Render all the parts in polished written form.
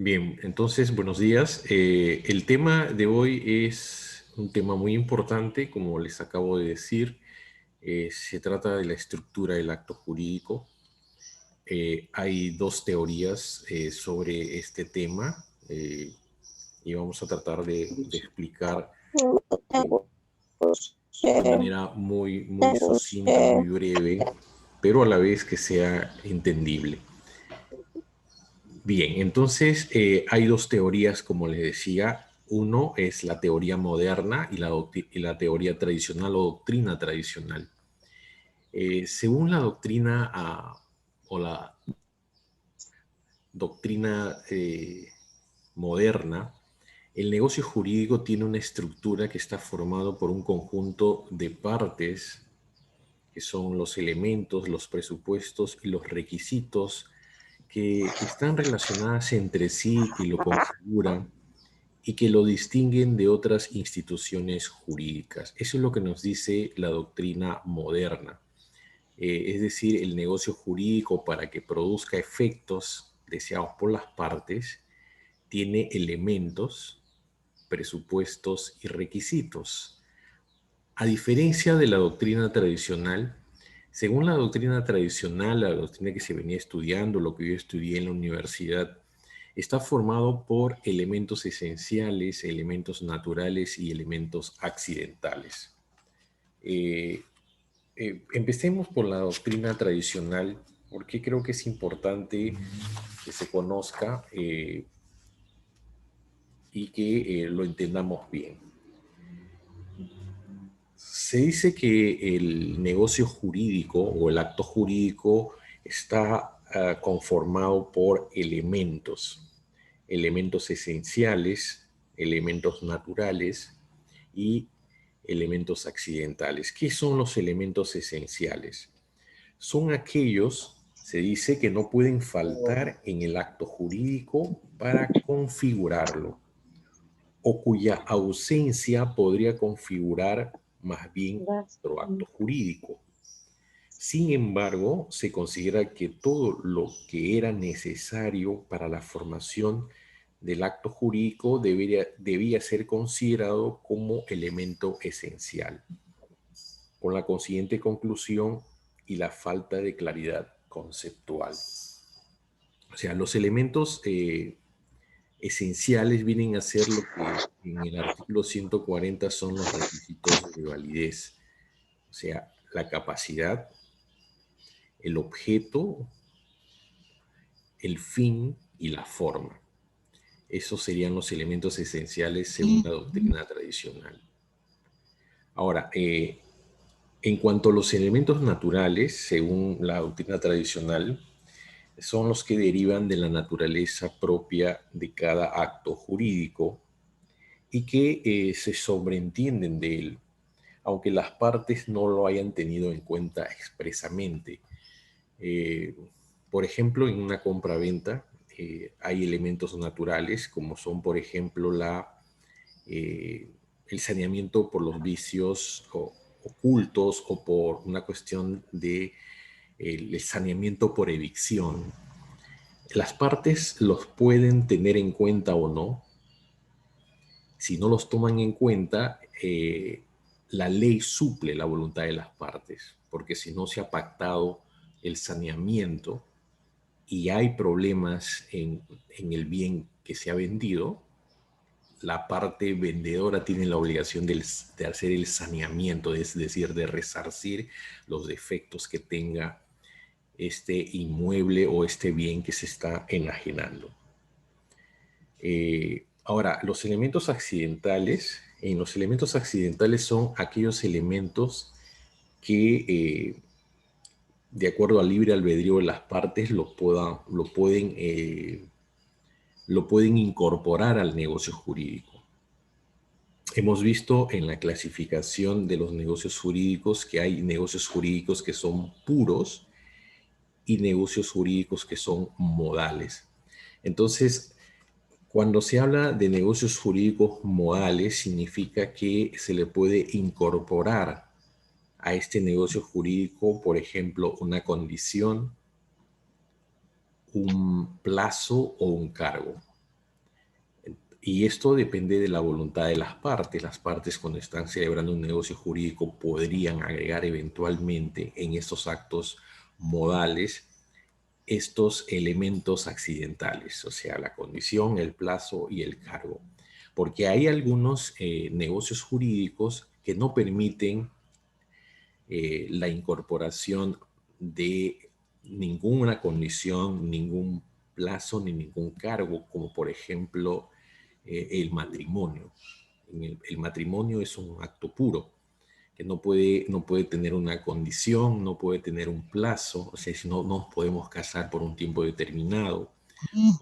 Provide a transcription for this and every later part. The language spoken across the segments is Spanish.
Bien, entonces, buenos días. El tema de hoy es un tema muy importante, como les acabo de decir. Se trata de la estructura del acto jurídico. Hay dos teorías sobre este tema y vamos a tratar de explicar eh, de manera muy sucinta, muy breve, pero a la vez que sea entendible. Bien, entonces hay dos teorías, como les decía. Uno es la teoría moderna y la teoría tradicional o doctrina tradicional. Según la doctrina o la doctrina moderna, el negocio jurídico tiene una estructura que está formado por un conjunto de partes que son los elementos, los presupuestos y los requisitos que están relacionadas entre sí, que lo configuran y que lo distinguen de otras instituciones jurídicas. Eso es lo que nos dice la doctrina moderna. Es decir, el negocio jurídico, para que produzca efectos deseados por las partes, tiene elementos, presupuestos y requisitos. A diferencia de la doctrina tradicional, según la doctrina tradicional, la doctrina que se venía estudiando, lo que yo estudié en la universidad, está formado por elementos esenciales, elementos naturales y elementos accidentales. Eh, Empecemos por la doctrina tradicional, porque creo que es importante que se conozca y que lo entendamos bien. Se dice que el negocio jurídico o el acto jurídico está conformado por elementos esenciales, elementos naturales y elementos accidentales. ¿Qué son los elementos esenciales? Son aquellos, se dice, que no pueden faltar en el acto jurídico para configurarlo, o cuya ausencia podría configurar más bien otro acto jurídico. Sin embargo, se considera que todo lo que era necesario para la formación del acto jurídico debía ser considerado como elemento esencial, con la consiguiente conclusión y la falta de claridad conceptual. O sea, los elementos esenciales vienen a ser lo que en el artículo 140 son los requisitos de validez. O sea, la capacidad, el objeto, el fin y la forma. Esos serían los elementos esenciales según la doctrina tradicional. Ahora, en cuanto a los elementos naturales, según la doctrina tradicional, son los que derivan de la naturaleza propia de cada acto jurídico y que se sobreentienden de él, aunque las partes no lo hayan tenido en cuenta expresamente. Eh, por ejemplo, en una compra-venta hay elementos naturales como son, por ejemplo, el saneamiento por los vicios ocultos o por una cuestión de el saneamiento por evicción. Las partes los pueden tener en cuenta o no. Si no los toman en cuenta, la ley suple la voluntad de las partes, porque si no se ha pactado el saneamiento y hay problemas en el bien que se ha vendido, la parte vendedora tiene la obligación de hacer el saneamiento, es decir, de resarcir los defectos que tenga este inmueble o este bien que se está enajenando. Ahora, los elementos accidentales, en los elementos accidentales son aquellos elementos que, de acuerdo al libre albedrío de las partes, lo pueden incorporar al negocio jurídico. Hemos visto en la clasificación de los negocios jurídicos que hay negocios jurídicos que son puros y negocios jurídicos que son modales. Entonces, cuando se habla de negocios jurídicos modales, significa que se le puede incorporar a este negocio jurídico, por ejemplo, una condición, un plazo o un cargo. Y esto depende de la voluntad de las partes. Las partes, cuando están celebrando un negocio jurídico, podrían agregar eventualmente en estos actos modales estos elementos accidentales, o sea, la condición, el plazo y el cargo. Porque hay algunos negocios jurídicos que no permiten la incorporación de ninguna condición, ningún plazo ni ningún cargo, como por ejemplo el matrimonio. El matrimonio es un acto puro, que no puede tener una condición, no puede tener un plazo, o sea, si no nos podemos casar por un tiempo determinado,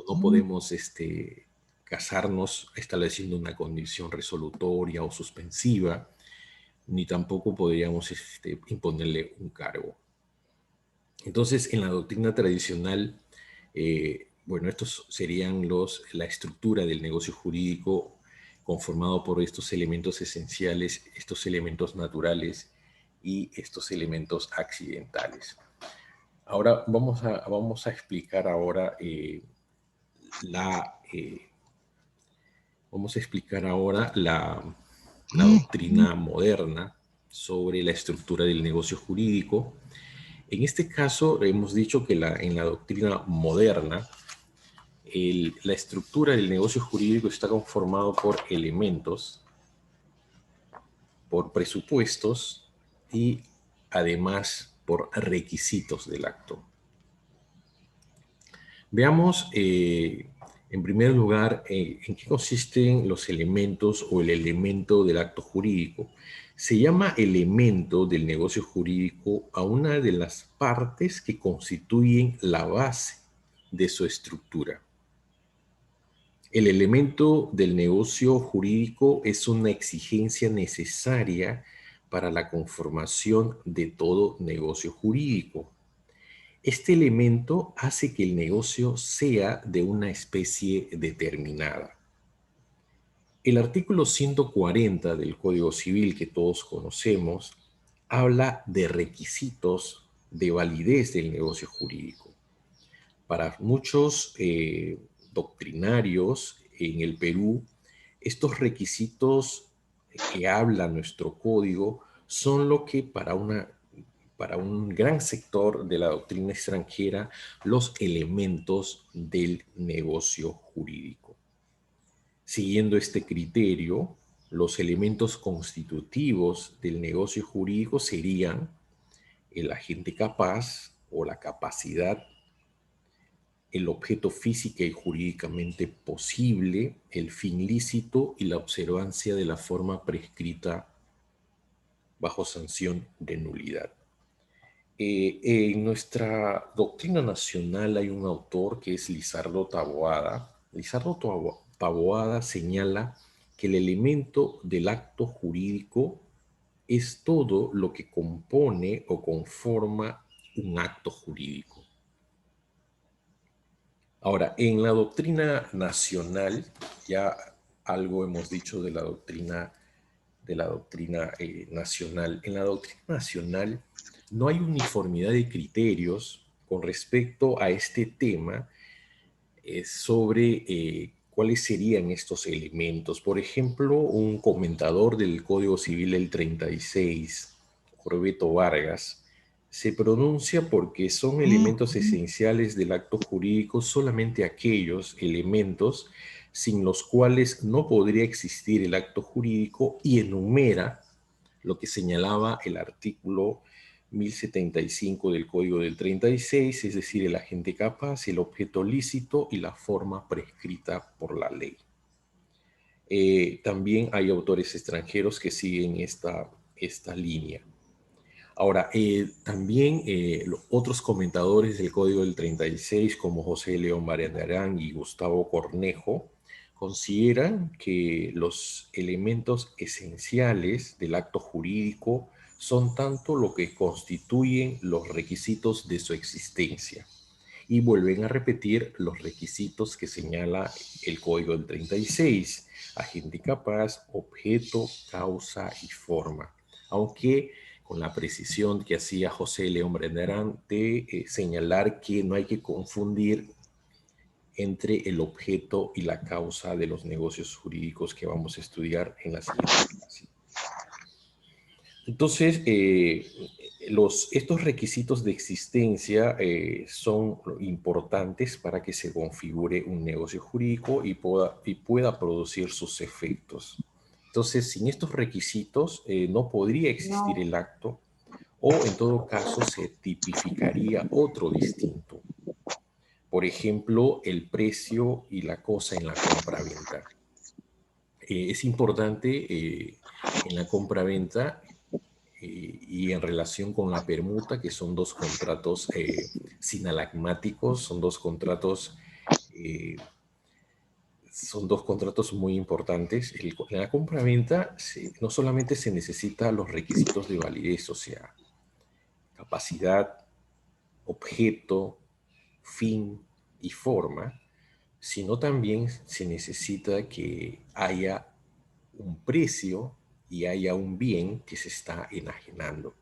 o no podemos casarnos estableciendo una condición resolutoria o suspensiva, ni tampoco podríamos imponerle un cargo. Entonces, en la doctrina tradicional, bueno, estos serían la estructura del negocio jurídico conformado por estos elementos esenciales, estos elementos naturales y estos elementos accidentales. Ahora vamos a explicar ahora la, eh, vamos a explicar ahora la doctrina moderna sobre la estructura del negocio jurídico. En este caso, hemos dicho que en la doctrina moderna, la estructura del negocio jurídico está conformado por elementos, por presupuestos y además por requisitos del acto. Veamos, en primer lugar, en qué consisten los elementos o el elemento del acto jurídico. Se llama elemento del negocio jurídico a una de las partes que constituyen la base de su estructura. El elemento del negocio jurídico es una exigencia necesaria para la conformación de todo negocio jurídico. Este elemento hace que el negocio sea de una especie determinada. El artículo 140 del Código Civil que todos conocemos habla de requisitos de validez del negocio jurídico. Para muchos doctrinarios en el Perú, estos requisitos que habla nuestro código son lo que para un gran sector de la doctrina extranjera, los elementos del negocio jurídico. Siguiendo este criterio, los elementos constitutivos del negocio jurídico serían el agente capaz o la capacidad, el objeto física y jurídicamente posible, el fin lícito y la observancia de la forma prescrita bajo sanción de nulidad. En nuestra doctrina nacional hay un autor que es Lizardo Taboada. Lizardo Taboada señala que el elemento del acto jurídico es todo lo que compone o conforma un acto jurídico. Ahora, en la doctrina nacional, ya algo hemos dicho de la doctrina nacional. En la doctrina nacional no hay uniformidad de criterios con respecto a este tema sobre cuáles serían estos elementos. Por ejemplo, un comentador del Código Civil del 36, Jorbeto Vargas, se pronuncia porque son elementos esenciales del acto jurídico solamente aquellos elementos sin los cuales no podría existir el acto jurídico, y enumera lo que señalaba el artículo 1075 del Código del 36, es decir, el agente capaz, el objeto lícito y la forma prescrita por la ley. También hay autores extranjeros que siguen esta línea. Ahora, también otros comentadores del Código del 36, como José León Barragán y Gustavo Cornejo, consideran que los elementos esenciales del acto jurídico son tanto lo que constituyen los requisitos de su existencia, y vuelven a repetir los requisitos que señala el Código del 36: agente capaz, objeto, causa y forma. Aunque con la precisión que hacía José León Brennerán de señalar que no hay que confundir entre el objeto y la causa de los negocios jurídicos que vamos a estudiar en la siguiente clase. Entonces, estos requisitos de existencia son importantes para que se configure un negocio jurídico y pueda producir sus efectos. Entonces, sin estos requisitos no podría existir el acto, o en todo caso se tipificaría otro distinto. Por ejemplo, el precio y la cosa en la compraventa. Es importante en la compraventa y en relación con la permuta, que son dos contratos sinalagmáticos, eh, son dos contratos muy importantes. En la compraventa no solamente se necesitan los requisitos de validez, o sea, capacidad, objeto, fin y forma, sino también se necesita que haya un precio y haya un bien que se está enajenando.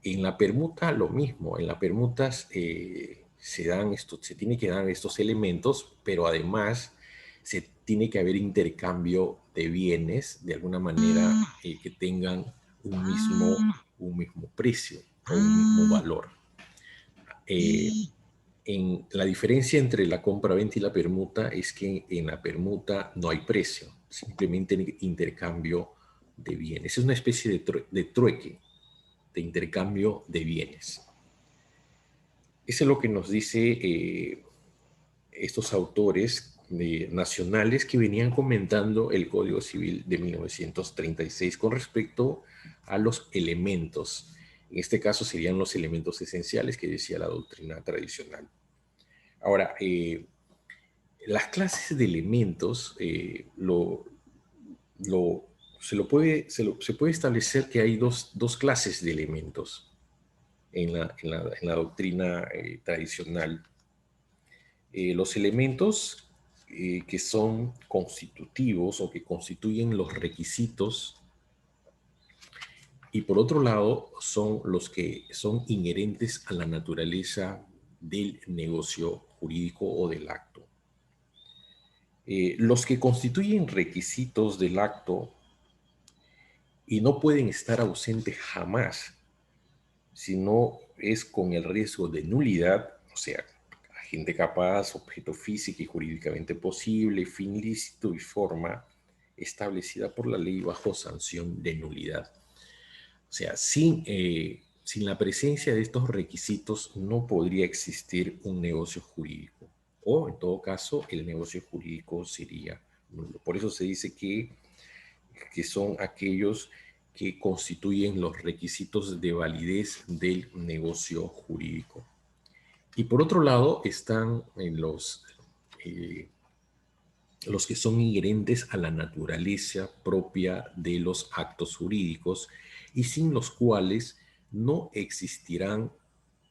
En la permuta lo mismo, en la permuta se tiene que dar estos elementos, pero además se tiene que haber intercambio de bienes de alguna manera que tengan un mismo precio o un mismo valor. En la diferencia entre la compra-venta y la permuta es que en la permuta no hay precio, simplemente intercambio de bienes. Es una especie de trueque, de intercambio de bienes. Eso es lo que nos dice estos autores nacionales que venían comentando el Código Civil de 1936 con respecto a los elementos. En este caso serían los elementos esenciales que decía la doctrina tradicional. Ahora, las clases de elementos se puede establecer que hay dos clases de elementos en la doctrina tradicional. Los elementos que son constitutivos o que constituyen los requisitos, y por otro lado son los que son inherentes a la naturaleza del negocio jurídico o del acto. Los que constituyen requisitos del acto y no pueden estar ausentes jamás, sino es con el riesgo de nulidad, o sea, agente capaz, objeto físico y jurídicamente posible, fin lícito y forma establecida por la ley bajo sanción de nulidad. O sea, sin la presencia de estos requisitos no podría existir un negocio jurídico. O, en todo caso, el negocio jurídico sería nulo. Por eso se dice que son aquellos que constituyen los requisitos de validez del negocio jurídico. Y por otro lado están los que son inherentes a la naturaleza propia de los actos jurídicos y sin los cuales no existirán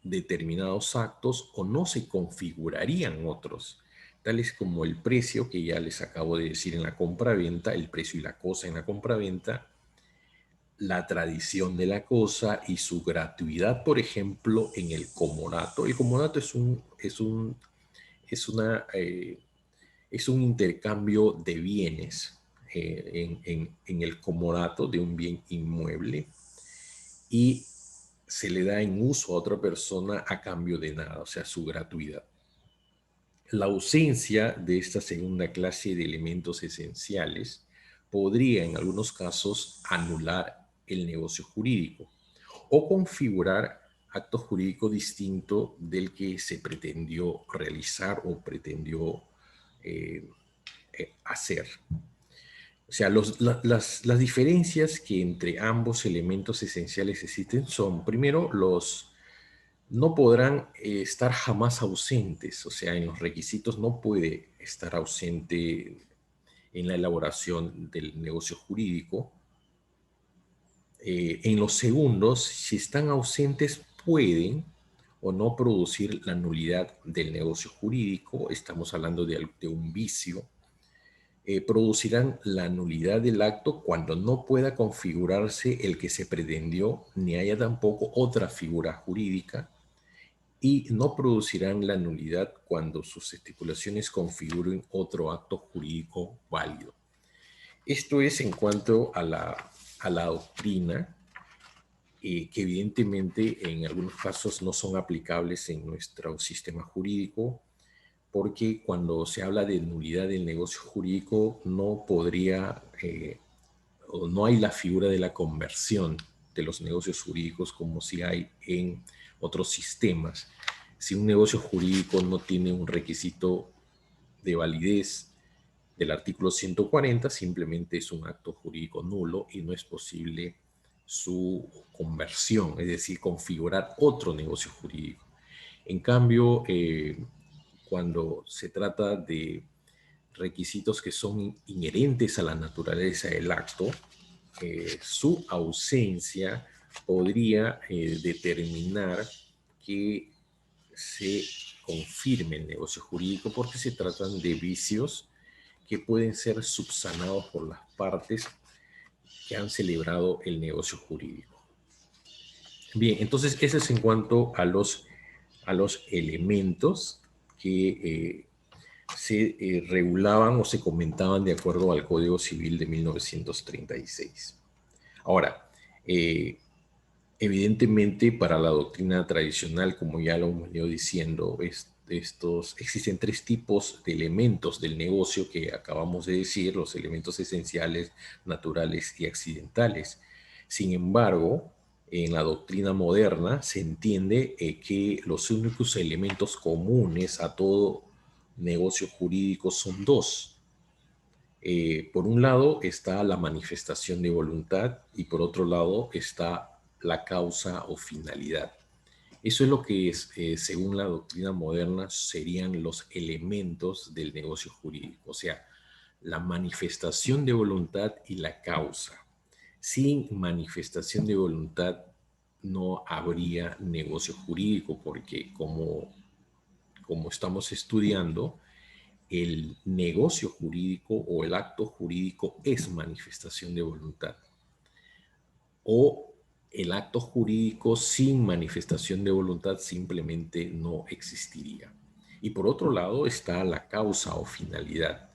determinados actos o no se configurarían otros, tales como el precio, que ya les acabo de decir en la compraventa, el precio y la cosa en la compraventa, la tradición de la cosa y su gratuidad, por ejemplo, en el comodato. El comodato es un intercambio de bienes en el comodato de un bien inmueble y se le da en uso a otra persona a cambio de nada, o sea, su gratuidad. La ausencia de esta segunda clase de elementos esenciales podría en algunos casos anular el negocio jurídico o configurar acto jurídico distinto del que se pretendió realizar o pretendió hacer. O sea, las diferencias que entre ambos elementos esenciales existen son, primero, no podrán estar jamás ausentes, o sea, en los requisitos no puede estar ausente en la elaboración del negocio jurídico. En los segundos, si están ausentes, pueden o no producir la nulidad del negocio jurídico, estamos hablando de un vicio. Producirán la nulidad del acto cuando no pueda configurarse el que se pretendió, ni haya tampoco otra figura jurídica. y no producirán la nulidad cuando sus estipulaciones configuren otro acto jurídico válido. Esto es en cuanto a la doctrina, que evidentemente en algunos casos no son aplicables en nuestro sistema jurídico, porque cuando se habla de nulidad del negocio jurídico no podría, o no hay la figura de la conversión de los negocios jurídicos como si hay en otros sistemas. Si un negocio jurídico no tiene un requisito de validez del artículo 140, simplemente es un acto jurídico nulo y no es posible su conversión, es decir, configurar otro negocio jurídico. En cambio, cuando se trata de requisitos que son inherentes a la naturaleza del acto, su ausencia podría determinar que se confirme el negocio jurídico porque se tratan de vicios que pueden ser subsanados por las partes que han celebrado el negocio jurídico. Bien, entonces eso es en cuanto a los elementos que se regulaban o se comentaban de acuerdo al Código Civil de 1936. Ahora, evidentemente para la doctrina tradicional, como ya lo hemos venido diciendo, existen tres tipos de elementos del negocio que acabamos de decir, los elementos esenciales, naturales y accidentales. Sin embargo, en la doctrina moderna se entiende que los únicos elementos comunes a todo negocio jurídico son dos. Por un lado está la manifestación de voluntad y por otro lado está la causa o finalidad. Eso es lo que es, según la doctrina moderna, serían los elementos del negocio jurídico, o sea, la manifestación de voluntad y la causa. Sin manifestación de voluntad no habría negocio jurídico porque como estamos estudiando, el negocio jurídico o el acto jurídico es manifestación de voluntad. O el acto jurídico sin manifestación de voluntad simplemente no existiría. Y por otro lado está la causa o finalidad.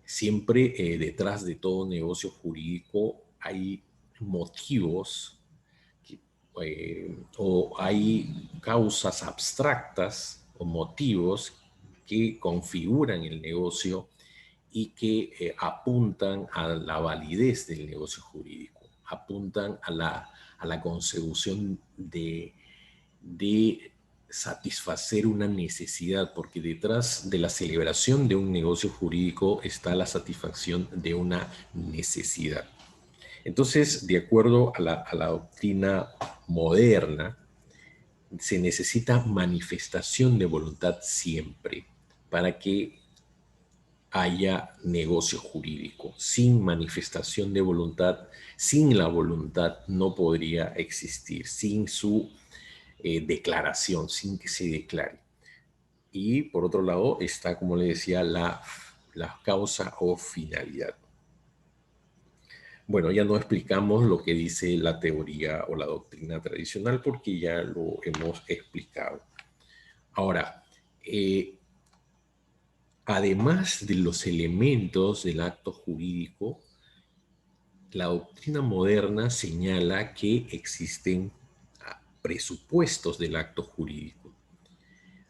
Siempre detrás de todo negocio jurídico hay motivos o hay causas abstractas o motivos que configuran el negocio y que apuntan a la validez del negocio jurídico, apuntan a la consecución de satisfacer una necesidad, porque detrás de la celebración de un negocio jurídico está la satisfacción de una necesidad. Entonces, de acuerdo a la doctrina moderna, se necesita manifestación de voluntad siempre para que haya negocio jurídico. Sin manifestación de voluntad, sin la voluntad no podría existir, sin su declaración, sin que se declare. Y por otro lado está, como le decía, la causa o finalidad. Bueno, ya no explicamos lo que dice la teoría o la doctrina tradicional porque ya lo hemos explicado. Ahora, además de los elementos del acto jurídico, la doctrina moderna señala que existen presupuestos del acto jurídico.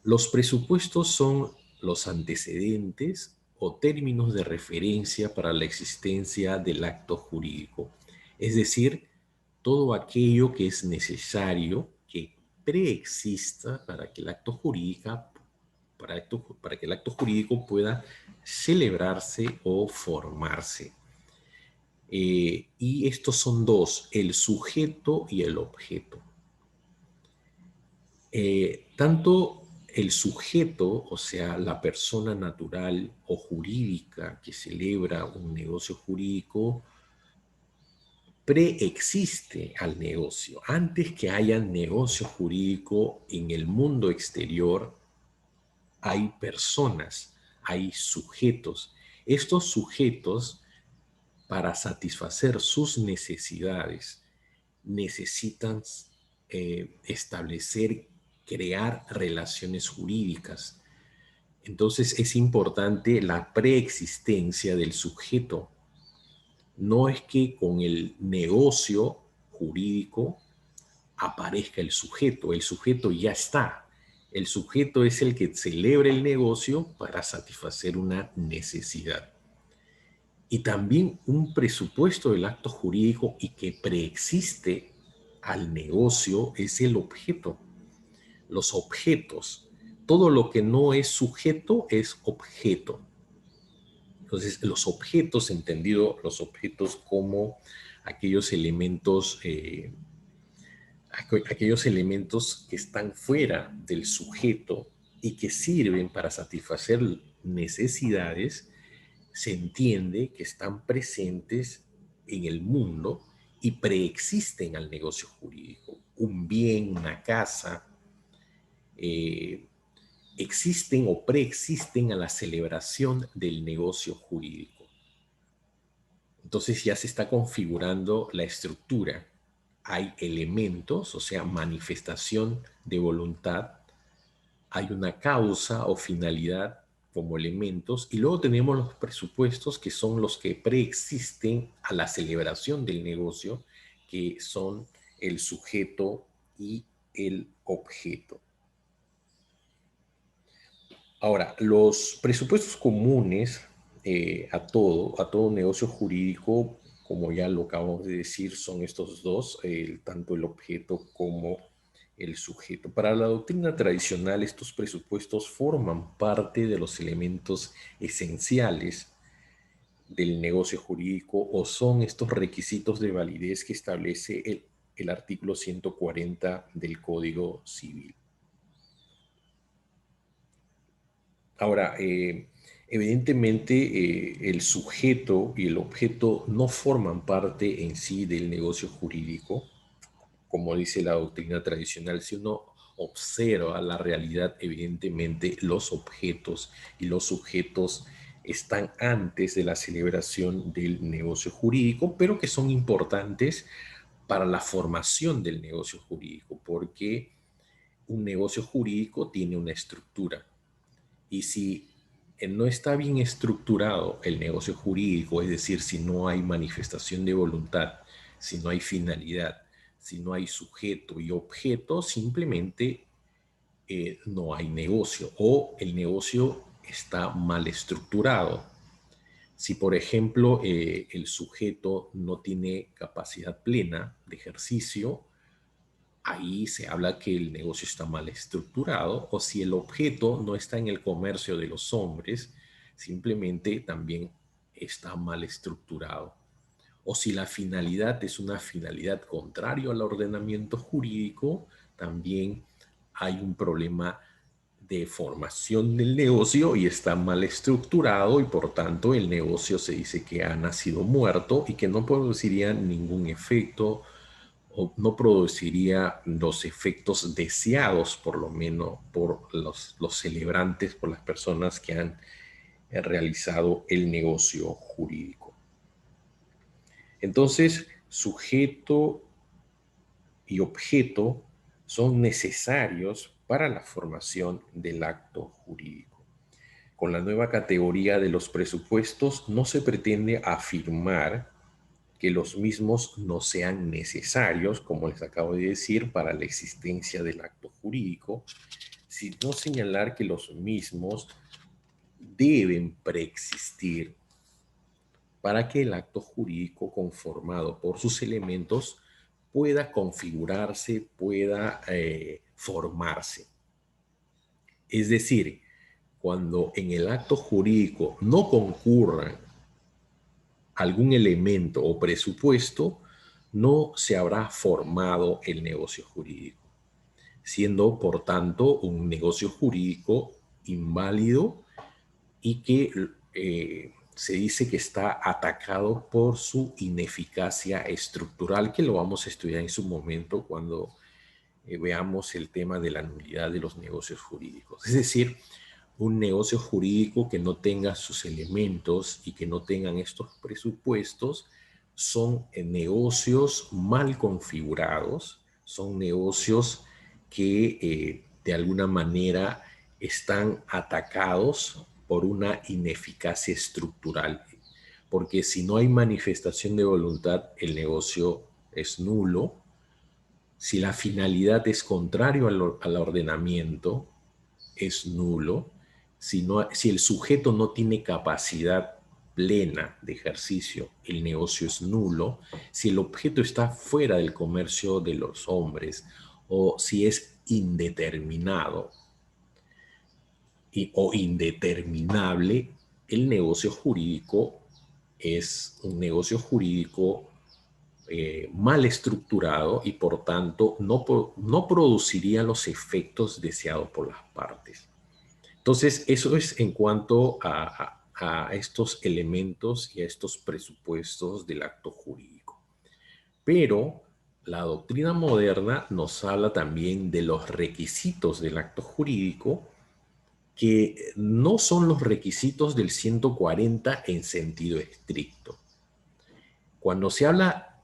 Los presupuestos son los antecedentes o términos de referencia para la existencia del acto jurídico, es decir, todo aquello que es necesario que preexista para que el acto jurídico, para que el acto jurídico pueda celebrarse o formarse. Y estos son dos, el sujeto y el objeto. Tanto el sujeto, o sea, la persona natural o jurídica que celebra un negocio jurídico, preexiste al negocio. Antes que haya negocio jurídico en el mundo exterior, hay personas, hay sujetos. Estos sujetos, para satisfacer sus necesidades, necesitan establecer crear relaciones jurídicas. Entonces es importante la preexistencia del sujeto. No es que con el negocio jurídico aparezca el sujeto ya está. El sujeto es el que celebra el negocio para satisfacer una necesidad. Y también un presupuesto del acto jurídico y que preexiste al negocio es el objeto. Los objetos, todo lo que no es sujeto es objeto. Entonces, los objetos, entendido los objetos como aquellos elementos, aquellos elementos que están fuera del sujeto y que sirven para satisfacer necesidades, se entiende que están presentes en el mundo y preexisten al negocio jurídico. Un bien, una casa, eh, existen o preexisten a la celebración del negocio jurídico. Entonces ya se está configurando la estructura. Hay elementos, o sea, manifestación de voluntad, hay una causa o finalidad como elementos, y luego tenemos los presupuestos que son los que preexisten a la celebración del negocio, que son el sujeto y el objeto. Ahora, los presupuestos comunes a todo negocio jurídico, como ya lo acabamos de decir, son estos dos, tanto el objeto como el sujeto. Para la doctrina tradicional, estos presupuestos forman parte de los elementos esenciales del negocio jurídico o son estos requisitos de validez que establece el artículo 140 del Código Civil. Ahora, evidentemente el sujeto y el objeto no forman parte en sí del negocio jurídico, como dice la doctrina tradicional. Si uno observa la realidad, evidentemente los objetos y los sujetos están antes de la celebración del negocio jurídico, pero que son importantes para la formación del negocio jurídico, porque un negocio jurídico tiene una estructura. Y si no está bien estructurado el negocio jurídico, es decir, si no hay manifestación de voluntad, si no hay finalidad, si no hay sujeto y objeto, simplemente no hay negocio o el negocio está mal estructurado. Si, por ejemplo, el sujeto no tiene capacidad plena de ejercicio, ahí se habla que el negocio está mal estructurado, o si el objeto no está en el comercio de los hombres, simplemente también está mal estructurado. O si la finalidad es una finalidad contraria al ordenamiento jurídico, también hay un problema de formación del negocio y está mal estructurado y por tanto el negocio se dice que ha nacido muerto y que no produciría ningún efecto o no produciría los efectos deseados, por lo menos por los celebrantes, por las personas que han realizado el negocio jurídico. Entonces, sujeto y objeto son necesarios para la formación del acto jurídico. Con la nueva categoría de los presupuestos no se pretende afirmar que los mismos no sean necesarios, como les acabo de decir, para la existencia del acto jurídico, sino señalar que los mismos deben preexistir para que el acto jurídico conformado por sus elementos pueda configurarse, pueda formarse. Es decir, cuando en el acto jurídico no concurran algún elemento o presupuesto, no se habrá formado el negocio jurídico, siendo por tanto un negocio jurídico inválido y que se dice que está atacado por su ineficacia estructural, que lo vamos a estudiar en su momento cuando veamos el tema de la nulidad de los negocios jurídicos. Es decir, un negocio jurídico que no tenga sus elementos y que no tengan estos presupuestos son negocios mal configurados, son negocios que de alguna manera están atacados por una ineficacia estructural. Porque si no hay manifestación de voluntad, el negocio es nulo. Si la finalidad es contrario al ordenamiento, es nulo. Si el sujeto no tiene capacidad plena de ejercicio, el negocio es nulo. Si el objeto está fuera del comercio de los hombres o si es indeterminado o indeterminable, el negocio jurídico es un negocio jurídico mal estructurado y por tanto no produciría los efectos deseados por las partes. Entonces, eso es en cuanto a estos elementos y a estos presupuestos del acto jurídico. Pero la doctrina moderna nos habla también de los requisitos del acto jurídico, que no son los requisitos del 140 en sentido estricto. Cuando se habla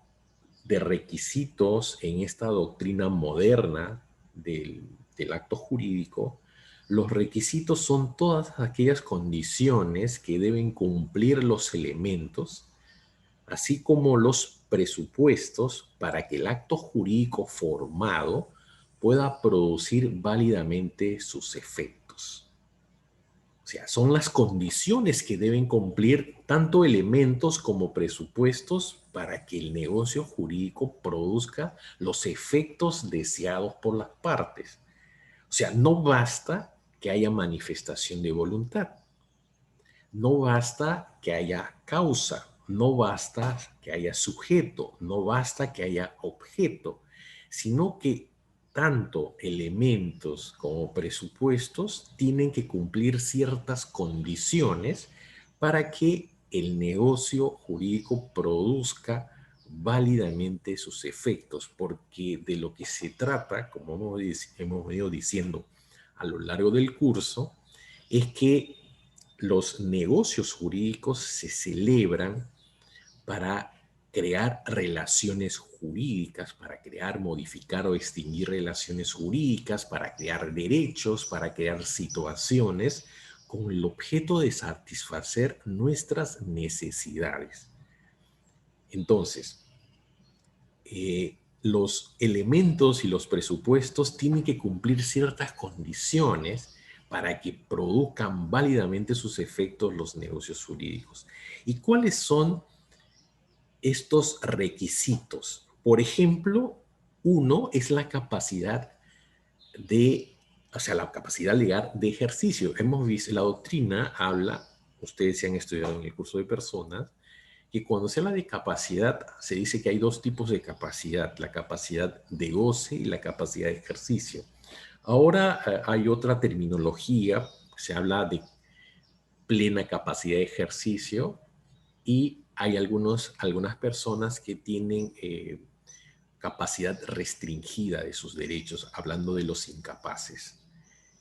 de requisitos en esta doctrina moderna del acto jurídico, los requisitos son todas aquellas condiciones que deben cumplir los elementos, así como los presupuestos para que el acto jurídico formado pueda producir válidamente sus efectos. O sea, son las condiciones que deben cumplir tanto elementos como presupuestos para que el negocio jurídico produzca los efectos deseados por las partes. O sea, no basta que haya manifestación de voluntad, no basta que haya causa, no basta que haya sujeto, no basta que haya objeto, sino que tanto elementos como presupuestos tienen que cumplir ciertas condiciones para que el negocio jurídico produzca válidamente sus efectos, porque de lo que se trata, como hemos venido diciendo a lo largo del curso, es que los negocios jurídicos se celebran para crear relaciones jurídicas, para crear, modificar o extinguir relaciones jurídicas, para crear derechos, para crear situaciones con el objeto de satisfacer nuestras necesidades. Entonces, los elementos y los presupuestos tienen que cumplir ciertas condiciones para que produzcan válidamente sus efectos los negocios jurídicos. ¿Y cuáles son estos requisitos? Por ejemplo, uno es la capacidad la capacidad legal de ejercicio. Hemos visto, la doctrina habla, ustedes se han estudiado en el curso de personas, que cuando se habla de capacidad, se dice que hay dos tipos de capacidad, la capacidad de goce y la capacidad de ejercicio. Ahora hay otra terminología, se habla de plena capacidad de ejercicio y hay algunas personas que tienen capacidad restringida de sus derechos, hablando de los incapaces.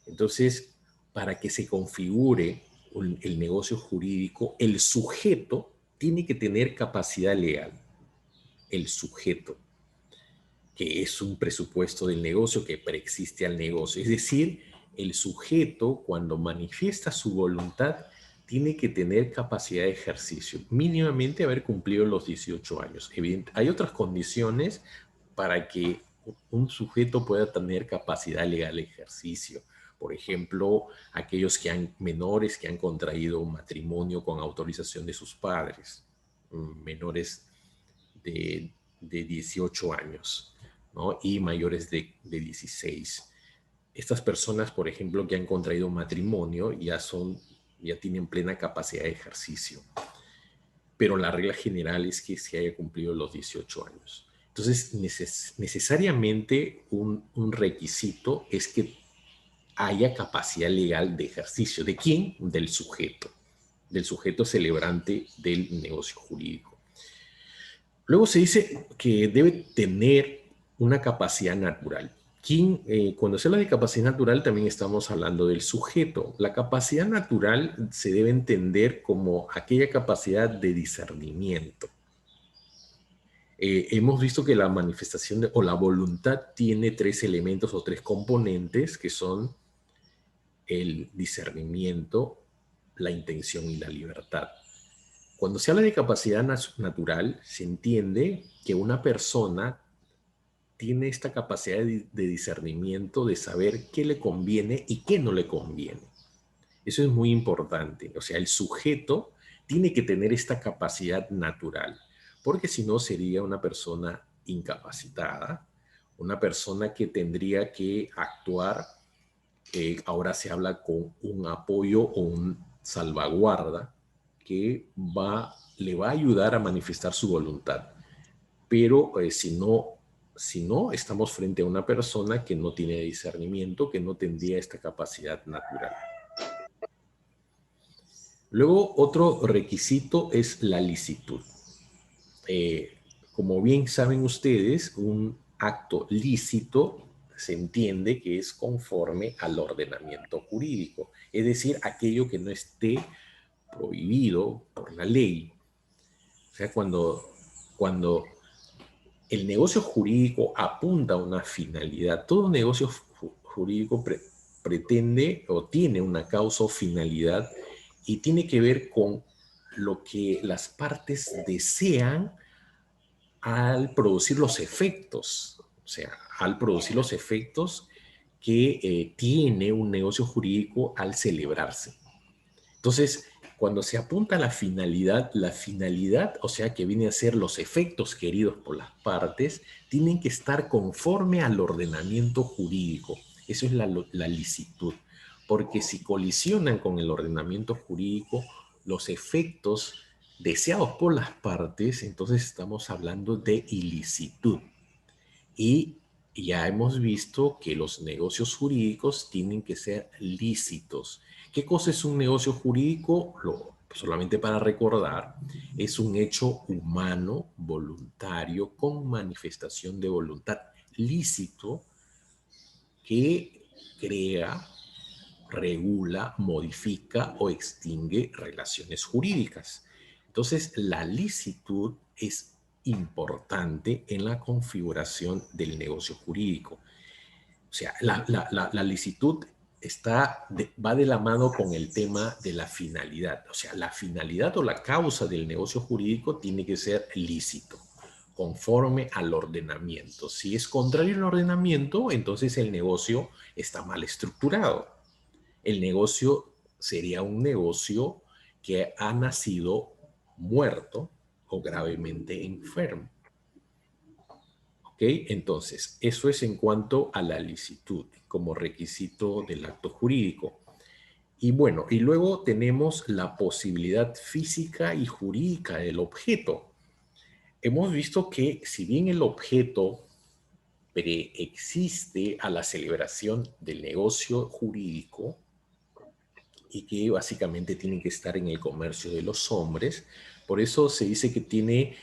Entonces, para que se configure el negocio jurídico, el sujeto tiene que tener capacidad legal. El sujeto, que es un presupuesto del negocio que preexiste al negocio. Es decir, el sujeto, cuando manifiesta su voluntad, tiene que tener capacidad de ejercicio, mínimamente haber cumplido los 18 años. Hay otras condiciones para que un sujeto pueda tener capacidad legal de ejercicio. Por ejemplo, aquellos menores que han contraído un matrimonio con autorización de sus padres, menores de 18 años, ¿no? Y mayores de 16. Estas personas, por ejemplo, que han contraído matrimonio, ya tienen plena capacidad de ejercicio. Pero la regla general es que se haya cumplido los 18 años. Entonces, necesariamente un requisito es que haya capacidad legal de ejercicio. ¿De quién? Del sujeto celebrante del negocio jurídico. Luego se dice que debe tener una capacidad natural. Cuando se habla de capacidad natural también estamos hablando del sujeto. La capacidad natural se debe entender como aquella capacidad de discernimiento. Hemos visto que la manifestación o la voluntad tiene tres elementos o tres componentes que son el discernimiento, la intención y la libertad. Cuando se habla de capacidad natural, se entiende que una persona tiene esta capacidad de discernimiento, de saber qué le conviene y qué no le conviene. Eso es muy importante. O sea, el sujeto tiene que tener esta capacidad natural, porque si no sería una persona incapacitada, una persona que tendría que actuar, ahora se habla con un apoyo o un salvaguarda que le va a ayudar a manifestar su voluntad. Pero si no, estamos frente a una persona que no tiene discernimiento, que no tendría esta capacidad natural. Luego, otro requisito es la licitud. Eh, como bien saben ustedes, un acto lícito se entiende que es conforme al ordenamiento jurídico, es decir, aquello que no esté prohibido por la ley. O sea, cuando el negocio jurídico apunta a una finalidad, todo negocio jurídico pretende o tiene una causa o finalidad y tiene que ver con lo que las partes desean al producir los efectos, o sea, al producir los efectos que tiene un negocio jurídico al celebrarse. Entonces, cuando se apunta a la finalidad, o sea, que viene a ser los efectos queridos por las partes, tienen que estar conforme al ordenamiento jurídico. Eso es la licitud. Porque si colisionan con el ordenamiento jurídico, los efectos deseados por las partes, entonces estamos hablando de ilicitud. Y ya hemos visto que los negocios jurídicos tienen que ser lícitos. ¿Qué cosa es un negocio jurídico? Solamente para recordar, es un hecho humano, voluntario, con manifestación de voluntad lícito que crea, regula, modifica o extingue relaciones jurídicas. Entonces, la licitud es importante en la configuración del negocio jurídico. O sea, la licitud va de la mano con el tema de la finalidad. O sea, la finalidad o la causa del negocio jurídico tiene que ser lícito, conforme al ordenamiento. Si es contrario al ordenamiento, entonces el negocio está mal estructurado. El negocio sería un negocio que ha nacido muerto o gravemente enfermo. ¿Ok? Entonces, eso es en cuanto a la licitud como requisito del acto jurídico. Y bueno, y luego tenemos la posibilidad física y jurídica del objeto. Hemos visto que si bien el objeto preexiste a la celebración del negocio jurídico y que básicamente tiene que estar en el comercio de los hombres, por eso se dice que tiene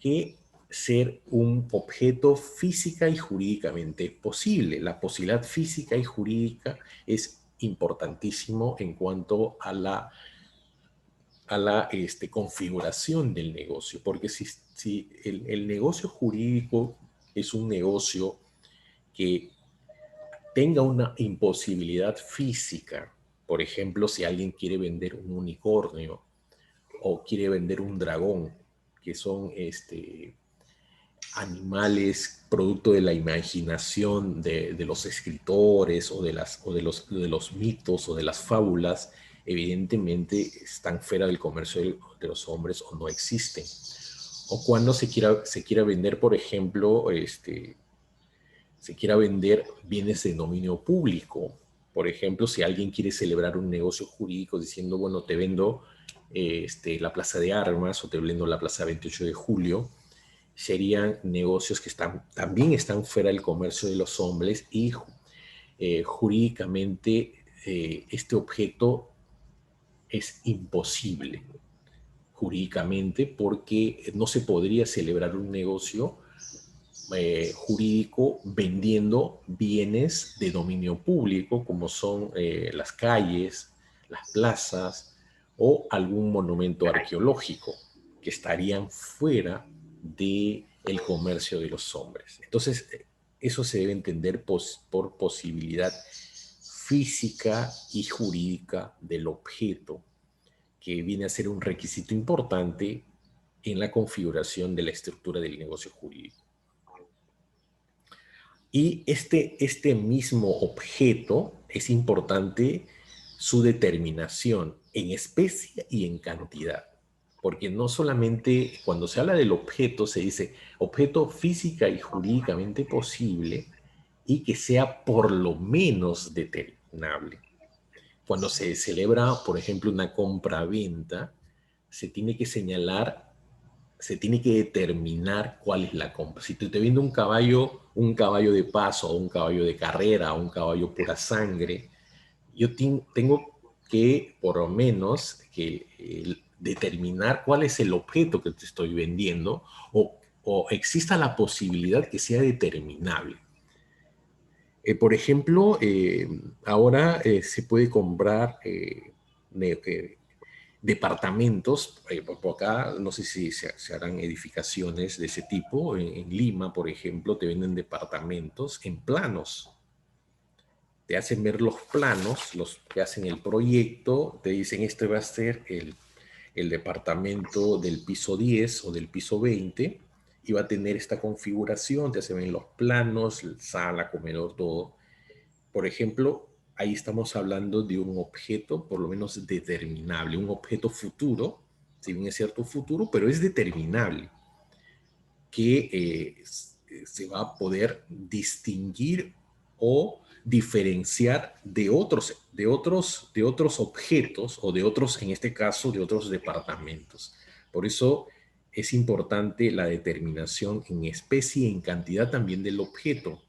que ser un objeto física y jurídicamente posible. La posibilidad física y jurídica es importantísimo en cuanto a la configuración del negocio, porque si el negocio jurídico es un negocio que tenga una imposibilidad física, por ejemplo, si alguien quiere vender un unicornio o quiere vender un dragón, que son animales producto de la imaginación de los escritores o de los mitos o de las fábulas, evidentemente están fuera del comercio de los hombres o no existen. O cuando se quiera vender, por ejemplo, se quiera vender bienes de dominio público. Por ejemplo, si alguien quiere celebrar un negocio jurídico diciendo, bueno, te vendo la Plaza de Armas o te vendo la Plaza 28 de Julio, serían negocios que también están fuera del comercio de los hombres y jurídicamente este objeto es imposible jurídicamente porque no se podría celebrar un negocio jurídico vendiendo bienes de dominio público como son las calles, las plazas o algún monumento arqueológico que estarían fuera de el comercio de los hombres. Entonces, eso se debe entender por posibilidad física y jurídica del objeto, que viene a ser un requisito importante en la configuración de la estructura del negocio jurídico. Y este mismo objeto es importante su determinación en especie y en cantidad. Porque no solamente cuando se habla del objeto se dice objeto física y jurídicamente posible y que sea por lo menos determinable. Cuando se celebra, por ejemplo, una compra-venta, se tiene que señalar, se tiene que determinar cuál es la compra. Si te vendo un caballo de paso, o un caballo de carrera, o un caballo pura sangre, yo tengo que, por lo menos, determinar cuál es el objeto que te estoy vendiendo, o exista la posibilidad que sea determinable. Por ejemplo, ahora se puede comprar departamentos, por acá no sé si se harán edificaciones de ese tipo, en Lima, por ejemplo, te venden departamentos en planos. Te hacen ver los planos, los que hacen el proyecto, te dicen este va a ser el departamento del piso 10 o del piso 20 y va a tener esta configuración, te hacen ver los planos, sala, comedor, todo. Por ejemplo, ahí estamos hablando de un objeto por lo menos determinable, un objeto futuro, si bien es cierto futuro, pero es determinable, que se va a poder distinguir o diferenciar de otros objetos o de otros, en este caso, de otros departamentos. Por eso es importante la determinación en especie y en cantidad también del objeto.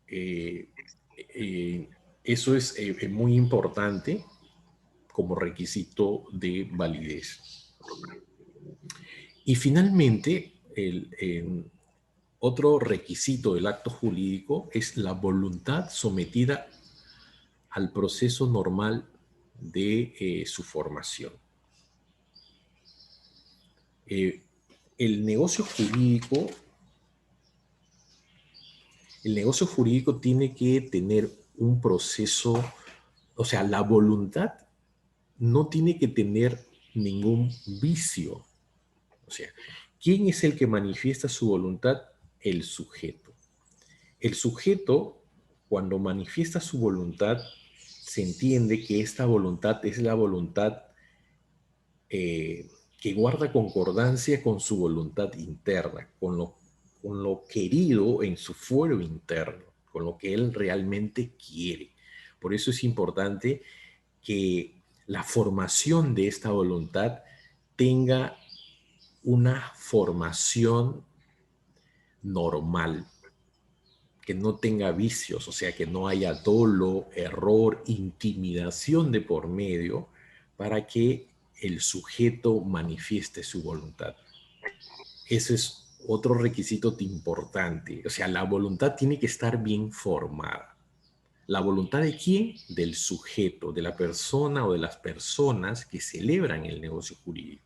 Eh, eh, Eso es muy importante como requisito de validez. Y finalmente, otro requisito del acto jurídico es la voluntad sometida al proceso normal de su formación. Eh, el negocio jurídico, el negocio jurídico tiene que tener un proceso, o sea, la voluntad no tiene que tener ningún vicio. O sea, ¿quién es el que manifiesta su voluntad? El sujeto. El sujeto, cuando manifiesta su voluntad, se entiende que esta voluntad es la voluntad que guarda concordancia con su voluntad interna, con lo querido en su fuero interno, con lo que él realmente quiere. Por eso es importante que la formación de esta voluntad tenga una formación normal, que no tenga vicios, o sea, que no haya dolo, error, intimidación de por medio para que el sujeto manifieste su voluntad. Ese es otro requisito importante. O sea, la voluntad tiene que estar bien formada. ¿La voluntad de quién? Del sujeto, de la persona o de las personas que celebran el negocio jurídico.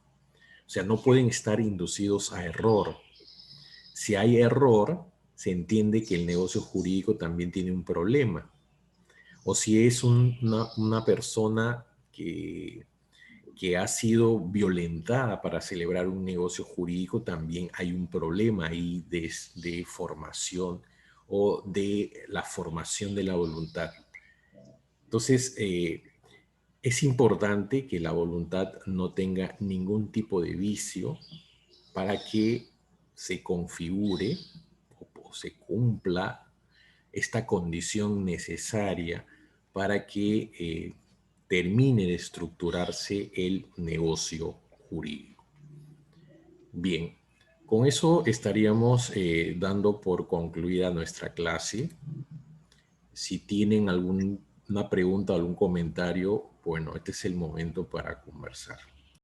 O sea, no pueden estar inducidos a error. Si hay error, se entiende que el negocio jurídico también tiene un problema. O si es una persona que ha sido violentada para celebrar un negocio jurídico, también hay un problema ahí de formación o de la formación de la voluntad. Entonces, es importante que la voluntad no tenga ningún tipo de vicio para que se configure o se cumpla esta condición necesaria para que termine de estructurarse el negocio jurídico. Bien, con eso estaríamos dando por concluida nuestra clase. Si tienen alguna pregunta, algún comentario, bueno, este es el momento para conversar.